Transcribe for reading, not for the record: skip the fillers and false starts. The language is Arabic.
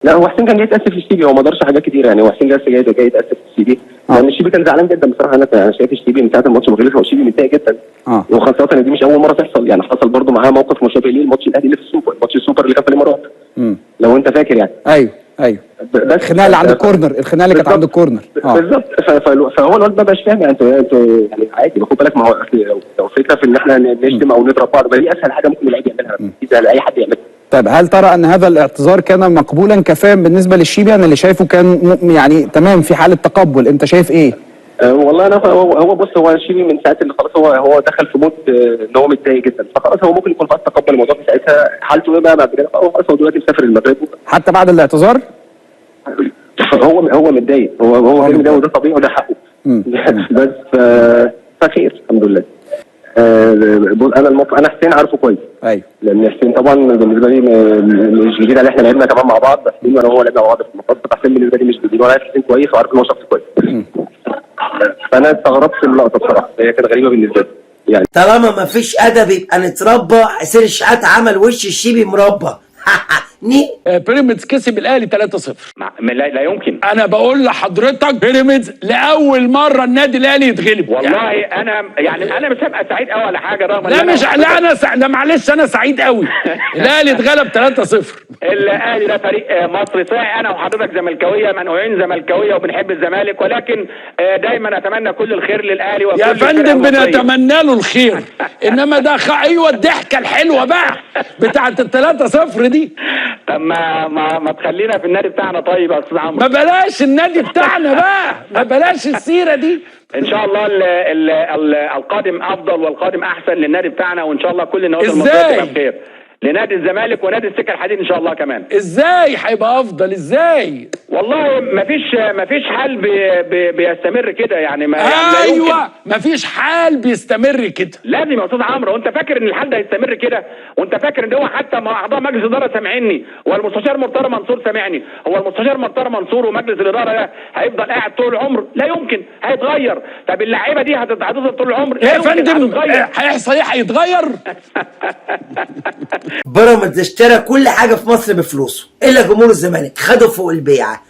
لا هو حسين كان جاي يتاسف في الشيبي، هو ما قدرش حاجات كتير يعني. هو حسين جاي يتاسف في الشيبي لان الشيبي كان زعلان جدا بصراحه. انا شايف الشيبي من ساعه الماتش ما خلص هو الشيبي متضايق جدا. وخاصه ان دي مش اول مره تحصل يعني. حصل برده معاه موقف مشابه ليه الماتش الاهلي اللي في السوبر، ماتش السوبر اللي كان في الامارات. لو انت فاكر يعني. ايوه الخناقه اللي عند الكورنر، الخناقه اللي كانت عند الكورنر. بالظبط. فهو الواد ما بقاش فاهم يعني. انتوا يعني عادي خد بالك. ما هو لو فكره في ان احنا نشتم او نضرب بعض، دي اسهل حاجه ممكن اللعيب يعملها، دي اي حد يعملها. طيب هل ترى ان هذا الاعتذار كان مقبولا كفايا بالنسبه للشيبي؟ انا اللي شايفه كان يعني تمام في حاله تقبل، انت شايف ايه؟ والله انا هو بص، هو الشيبي من ساعه اللي خلاص هو دخل في مود ان هو متضايق جدا، فخلاص هو ممكن يكون خلاص تقبل الموضوع في ساعتها. حالته ايه بقى بعد كده؟ خلاص هو دلوقتي مسافر المغرب حتى بعد الاعتذار هو متضايق. هو متضايق وده طبيعي وده حقه. بس فخير الحمد لله. انا حسين عارفه كويس. ايوه لان حسين طبعا بالنسبه لي مش جديد عليه، احنا لعبنا كمان مع بعض. حسين وانا هو لعبنا مع بعض في المنتخب. حسين بالنسبه لي مش جديد، وانا عارف حسين كويس وعارف ان هو شخص كويس. فانا استغربت اللقطه بصراحه، هي كانت غريبه بالنسبه لي يعني. طالما ما فيش ادب يبقى نتربى. حسين الشحات عمل وش الشيبي مربى. بيراميدز كسب الاهلي 3-0. لا يمكن. انا بقول لحضرتك بيراميدز لاول مره النادي الاهلي يتغلب. والله يعني انا مش هبقى سعيد قوي ولا حاجه رغم لا مش لا معلش انا سعيد قوي. الاهلي اتغلب 3-0. الاهلي ده فريق مصري صحيح. انا وحضرتك زملكاويه منوعين زملكاويه وبنحب الزمالك، ولكن دايما اتمنى كل الخير للأهلي وكل يا فندم. بنتمنى له الخير انما ده ايوه الضحكه الحلوه بقى بتاعت ال3-0 دي. طب ما تخلينا في النادي بتاعنا طيب يا استاذ عمرو. ما بلاش النادي بتاعنا بقى، ما بلاش السيره دي. ان شاء الله القادم افضل والقادم احسن للنادي بتاعنا، وان شاء الله كل النوادي المصريه تبقى بخير. لنادي الزمالك ونادي السكه الحديد ان شاء الله كمان. ازاي هيبقى افضل؟ ازاي؟ والله مفيش حال بيستمر كده يعني. ايوه مفيش حال بيستمر كده. لازم يا استاذ عمرو. وانت فاكر ان الحال ده هيستمر كده؟ وانت فاكر ان هو حتى اعضاء مجلس الاداره سامعيني والمستشار مرتضى منصور سامعني؟ هو المستشار مرتضى منصور ومجلس الاداره ده هيفضل قاعد طول العمر؟ لا يمكن، هيتغير. طب اللعيبه دي هتفضل طول العمر؟ لا يا فندم هيحصل ايه؟ هيتغير. بيراميدز اشترى كل حاجه في مصر بفلوسه الا جمهور الزمالك، خدوا فوق البيعه.